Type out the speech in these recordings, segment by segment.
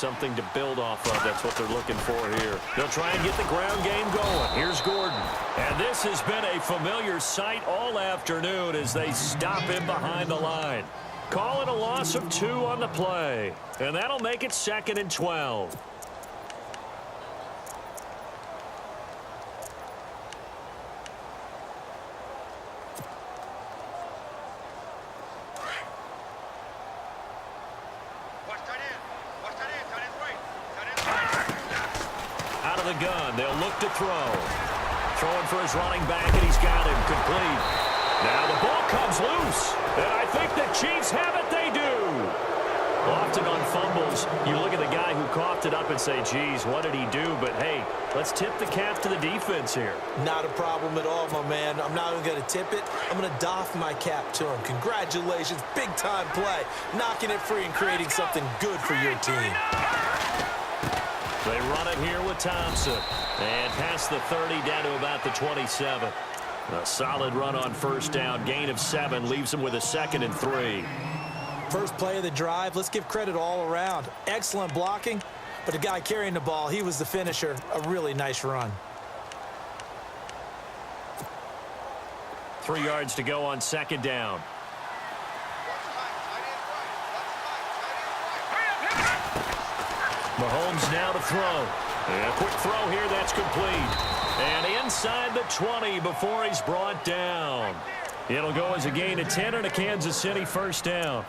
something to build off of. That's what they're looking for here. They'll try and get the ground game going. Here's Gordon. And this has been a familiar sight all afternoon as they stop him behind the line. Call it a loss of 2 on the play. And that'll make it 2nd and 12. Out of the gun, they'll look to throw. Throwing for his running back, and he's got him complete. Now the ball comes loose, and I think the Chiefs have it. They do. Often on fumbles, you look at the guy who coughed it up and say, geez, what did he do? But, hey, let's tip the cap to the defense here. Not a problem at all, my man. I'm not even going to tip it. I'm going to doff my cap to him. Congratulations. Big-time play. Knocking it free and creating something good for your team. They run it here with Thompson. And past the 30 down to about the 27. A solid run on first down. Gain of 7 leaves him with a 2nd and 3. First play of the drive, let's give credit all around. Excellent blocking, but the guy carrying the ball, he was the finisher. A really nice run. 3 yards to go on 2nd down. Mahomes now to throw. And a quick throw here, that's complete. And inside the 20 before he's brought down. It'll go as a gain of 10 and a Kansas City first down.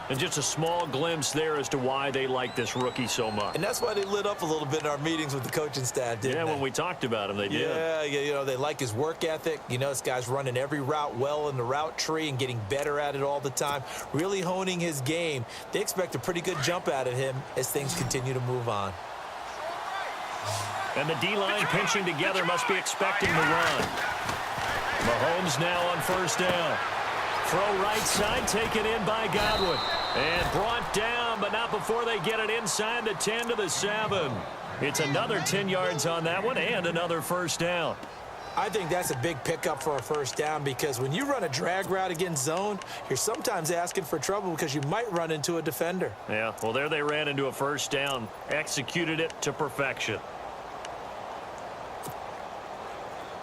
And just a small glimpse there as to why they like this rookie so much. And that's why they lit up a little bit in our meetings with the coaching staff, didn't they? Yeah, when we talked about him, they did. Yeah, you know, they like his work ethic. You know, this guy's running every route well in the route tree and getting better at it all the time, really honing his game. They expect a pretty good jump out of him as things continue to move on. And the D-line pinching together must be expecting the run. Mahomes now on first down. Throw right side, taken in by Godwin. And brought down, but not before they get it inside the 10 to the 7. It's another 10 yards on that one and another first down. I think that's a big pickup for a first down because when you run a drag route against zone, you're sometimes asking for trouble because you might run into a defender. Yeah, well, there they ran into a first down, executed it to perfection.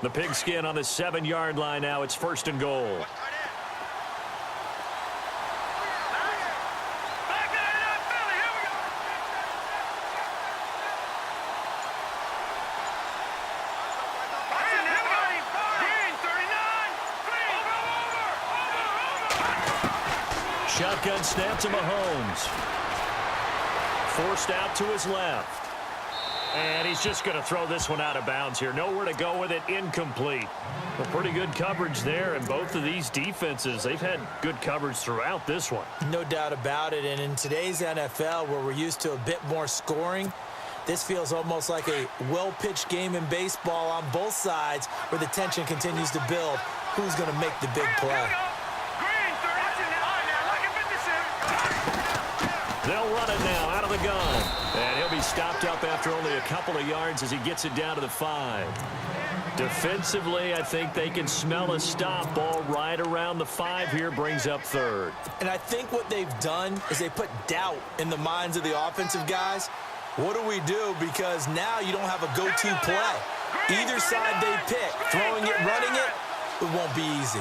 The pigskin on the 7-yard line now. It's 1st and goal. Shotgun snap to Mahomes. Forced out to his left. And he's just going to throw this one out of bounds here. Nowhere to go with it. Incomplete. Well, pretty good coverage there. And both of these defenses, they've had good coverage throughout this one. No doubt about it. And in today's NFL, where we're used to a bit more scoring, this feels almost like a well-pitched game in baseball on both sides where the tension continues to build. Who's going to make the big play? They'll run it now out of the gun. And he'll be stopped up after only a couple of yards as he gets it down to the 5. Defensively, I think they can smell a stop. Ball right around the 5 here, brings up 3rd. And I think what they've done is they put doubt in the minds of the offensive guys. What do we do? Because now you don't have a go-to play. Either side they pick, throwing it, running it, it won't be easy.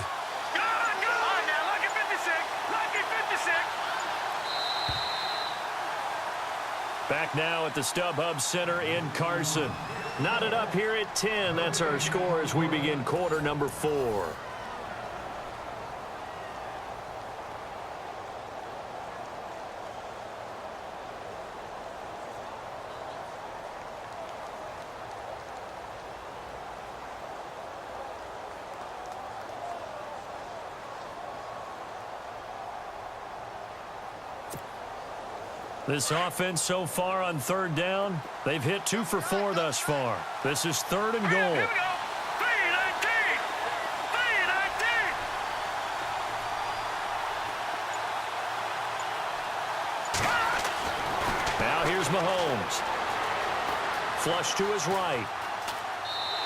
Back now at the StubHub Center in Carson. Knotted up here at 10. That's our score as we begin quarter number 4. This offense so far on 3rd down, they've hit 2 for 4 thus far. This is 3rd and goal. Now here's Mahomes. Flush to his right.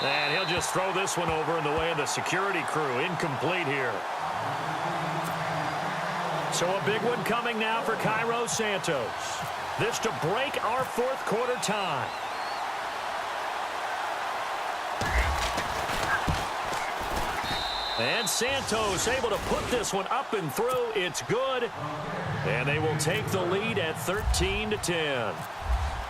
And he'll just throw this one over in the way of the security crew. Incomplete here. So a big one coming now for Cairo Santos. This to break our fourth quarter tie. And Santos able to put this one up and through. It's good. And they will take the lead at 13-10.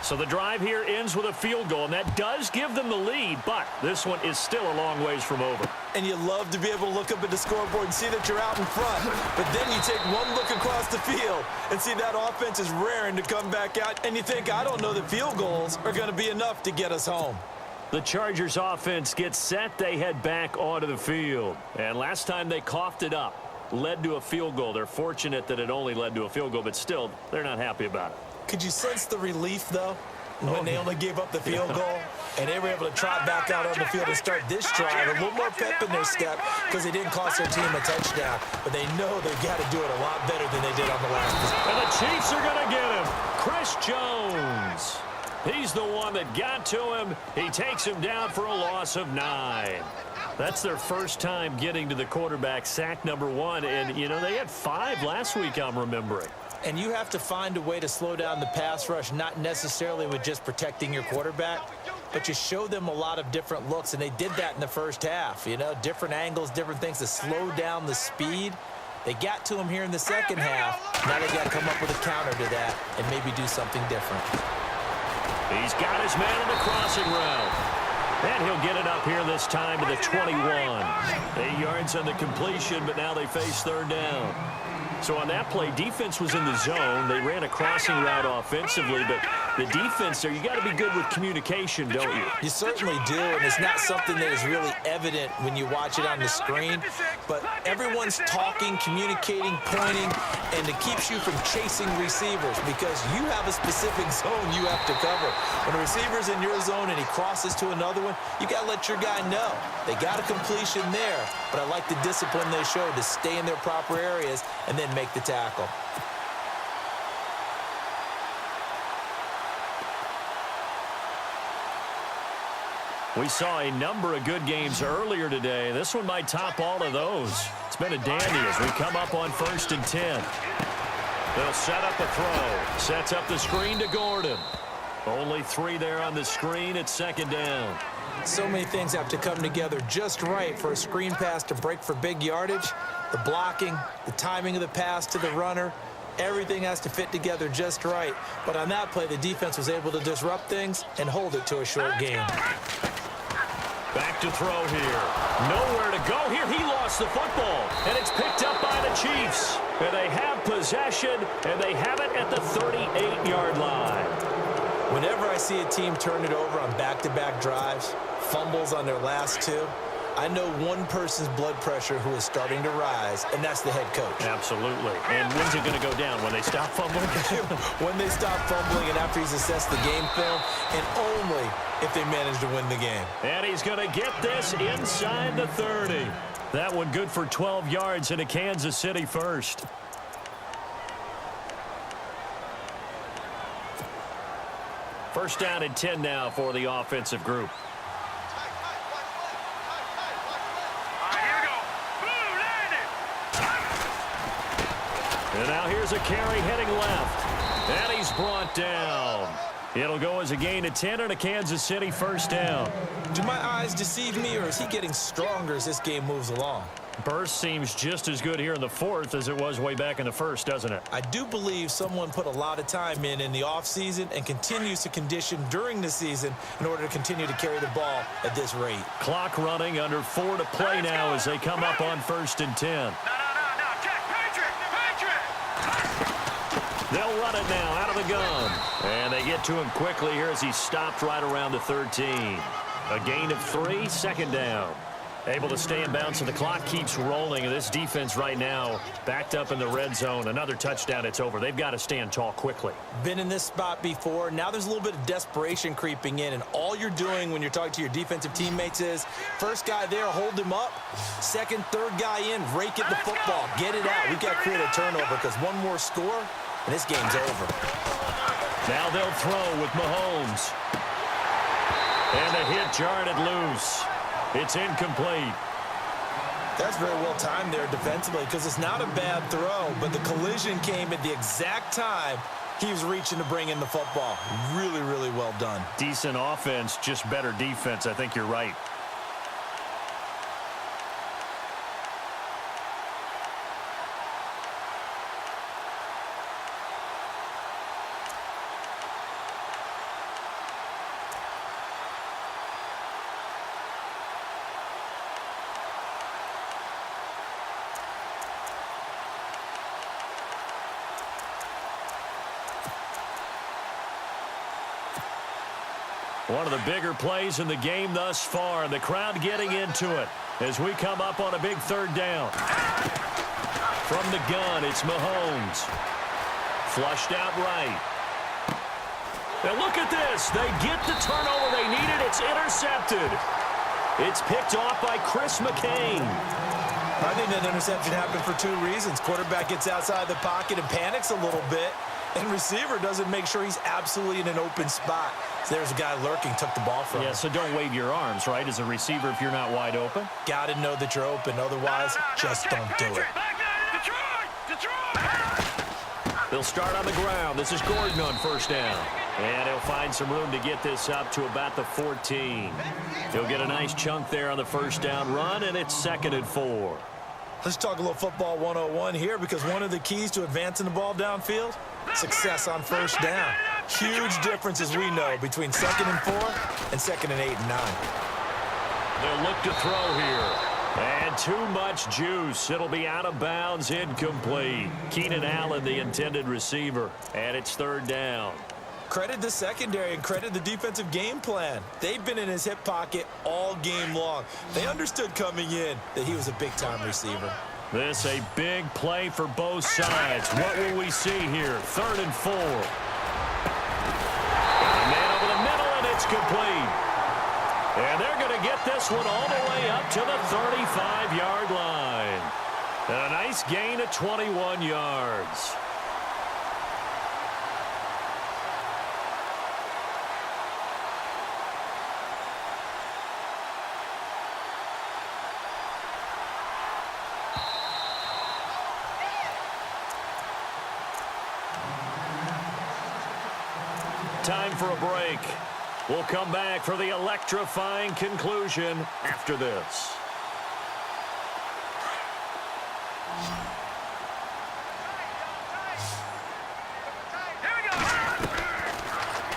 So the drive here ends with a field goal, and that does give them the lead, but this one is still a long ways from over. And you love to be able to look up at the scoreboard and see that you're out in front. But then you take one look across the field and see that offense is raring to come back out, and you think, I don't know that field goals are going to be enough to get us home. The Chargers offense gets set. They head back onto the field. And last time they coughed it up, led to a field goal. They're fortunate that it only led to a field goal, but still, they're not happy about it. Could you sense the relief, though, when they only gave up the field goal and they were able to trot back out on the field and start this drive? A little more pep in their step because they didn't cost their team a touchdown, but they know they've got to do it a lot better than they did on the last possession. And the Chiefs are going to get him. Chris Jones. He's the one that got to him. He takes him down for a loss of 9. That's their first time getting to the quarterback, sack number 1. And, you know, they had 5 last week, I'm remembering. And you have to find a way to slow down the pass rush, not necessarily with just protecting your quarterback, but you show them a lot of different looks, and they did that in the first half. You know, different angles, different things to slow down the speed. They got to him here in the second half. Now they got to come up with a counter to that and maybe do something different. He's got his man on the crossing route. And he'll get it up here this time to the 21. 8 yards on the completion, but now they face third down. So on that play, defense was in the zone. They ran a crossing route offensively, but the defense there, you got to be good with communication, don't you? You certainly do, and it's not something that is really evident when you watch it on the screen, but everyone's talking, communicating, pointing, and it keeps you from chasing receivers because you have a specific zone you have to cover. When a receiver's in your zone and he crosses to another one, you got to let your guy know. They got a completion there, but I like the discipline they showed to stay in their proper areas and then make the tackle. We saw a number of good games earlier today. This one might top all of those. It's been a dandy as we come up on 1st and 10. They'll set up a throw. Sets up the screen to Gordon. Only 3 there on the screen at second down. So many things have to come together just right for a screen pass to break for big yardage. The blocking, the timing of the pass to the runner, everything has to fit together just right. But on that play, the defense was able to disrupt things and hold it to a short game. Back to throw here. Nowhere to go here. He lost the football, and it's picked up by the Chiefs. And they have possession, and they have it at the 38-yard line. Whenever I see a team turn it over on back-to-back drives, fumbles on their last 2, I know one person's blood pressure who is starting to rise, and that's the head coach. Absolutely. And when's it going to go down? When they stop fumbling? When they stop fumbling and after he's assessed the game film, and only if they manage to win the game. And he's going to get this inside the 30. That one good for 12 yards into Kansas City first. First down and 10 now for the offensive group. And now here's a carry heading left. And he's brought down. It'll go as a gain of 10 and a Kansas City first down. Do my eyes deceive me, or is he getting stronger as this game moves along? Burst seems just as good here in the fourth as it was way back in the first, doesn't it? I do believe someone put a lot of time in the offseason and continues to condition during the season in order to continue to carry the ball at this rate. Clock running, under 4 to play now as they come up on 1st and 10. They'll run it now out of the gun. And they get to him quickly here as he stopped right around the 13. A gain of 3, second down. Able to stay in bounds, and the clock keeps rolling. And this defense right now backed up in the red zone. Another touchdown, it's over. They've got to stand tall quickly. Been in this spot before. Now there's a little bit of desperation creeping in, and all you're doing when you're talking to your defensive teammates is first guy there, hold him up. Second, third guy in, rake at the football. Get it out. We've got to create a turnover because one more score, and this game's over. Now they'll throw with Mahomes. And the hit jarred it loose. It's incomplete. That's very well timed there defensively because it's not a bad throw, but the collision came at the exact time He was reaching to bring in the football. Really, really well done. Decent offense, just better defense. I think you're right. One of the bigger plays in the game thus far, and the crowd getting into it as we come up on a big third down. From the gun, it's Mahomes. Flushed out right. Now look at this. They get the turnover they needed. It's intercepted. It's picked off by Chris McCain. I think that interception happened for two reasons. Quarterback gets outside the pocket and panics a little bit, and receiver doesn't make sure he's absolutely in an open spot. So there's a guy lurking, took the ball from him. Yeah, so don't wave your arms, right, as a receiver if you're not wide open? Got to know that you're open. Otherwise, just don't do it. They'll start on the ground. This is Gordon on first down. And he'll find some room to get this up to about the 14. He'll get a nice chunk there on the first down run, and it's 2nd and 4. Let's talk a little football 101 here, because one of the keys to advancing the ball downfield, success on first down. Huge difference, as we know, between 2nd and 4 and 2nd and 8 and 9. They'll look to throw here. And too much juice. It'll be out of bounds, incomplete. Keenan Allen, the intended receiver. And it's 3rd down. Credit the secondary and credit the defensive game plan. They've been in his hip pocket all game long. They understood coming in that he was a big-time receiver. This a big play for both sides. What will we see here? 3rd and 4. A man over the middle, and it's complete. And they're going to get this one all the way up to the 35-yard line. And a nice gain of 21 yards. Time for a break. We'll come back for the electrifying conclusion after this.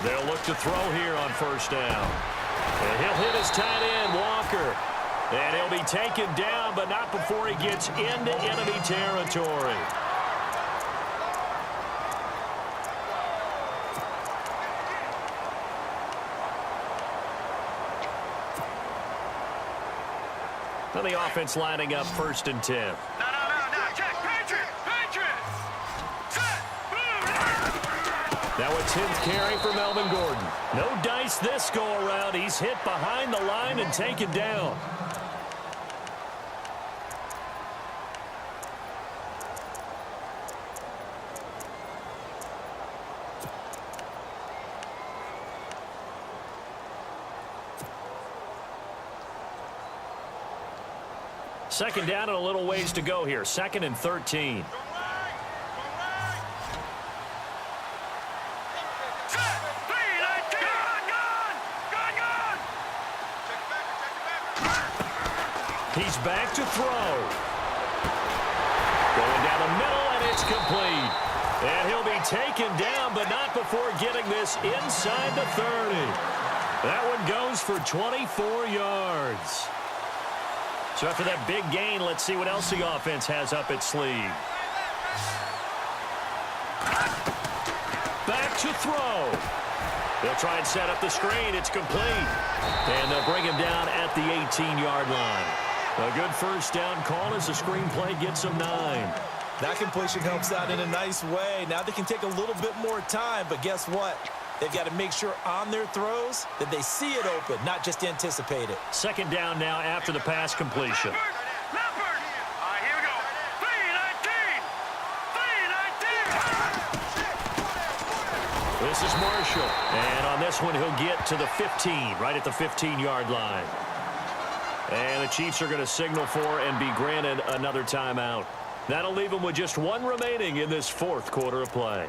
They'll look to throw here on first down. And he'll hit his tight end, Walker. And he'll be taken down, but not before he gets into enemy territory. And the offense lining up 1st and 10. No, check, Patriots! Set, Now a 10th carry for Melvin Gordon. No dice this go-around. He's hit behind the line and taken down. Second down and a little ways to go here. 2nd and 13. He's back to throw. Going down the middle, and it's complete. And he'll be taken down, but not before getting this inside the 30. That one goes for 24 yards. So after that big gain, let's see what else the offense has up its sleeve. Back to throw. They'll try and set up the screen. It's complete. And they'll bring him down at the 18-yard line. A good first down call as the screen play gets him 9. That completion helps out in a nice way. Now they can take a little bit more time, but guess what? They've got to make sure on their throws that they see it open, not just anticipate it. Second down now after the pass completion. Leopard! All right, here we go. 3-19! This is Marshall. And on this one, he'll get to the 15, right at the 15-yard line. And the Chiefs are going to signal for and be granted another timeout. That'll leave them with just one remaining in this 4th quarter of play.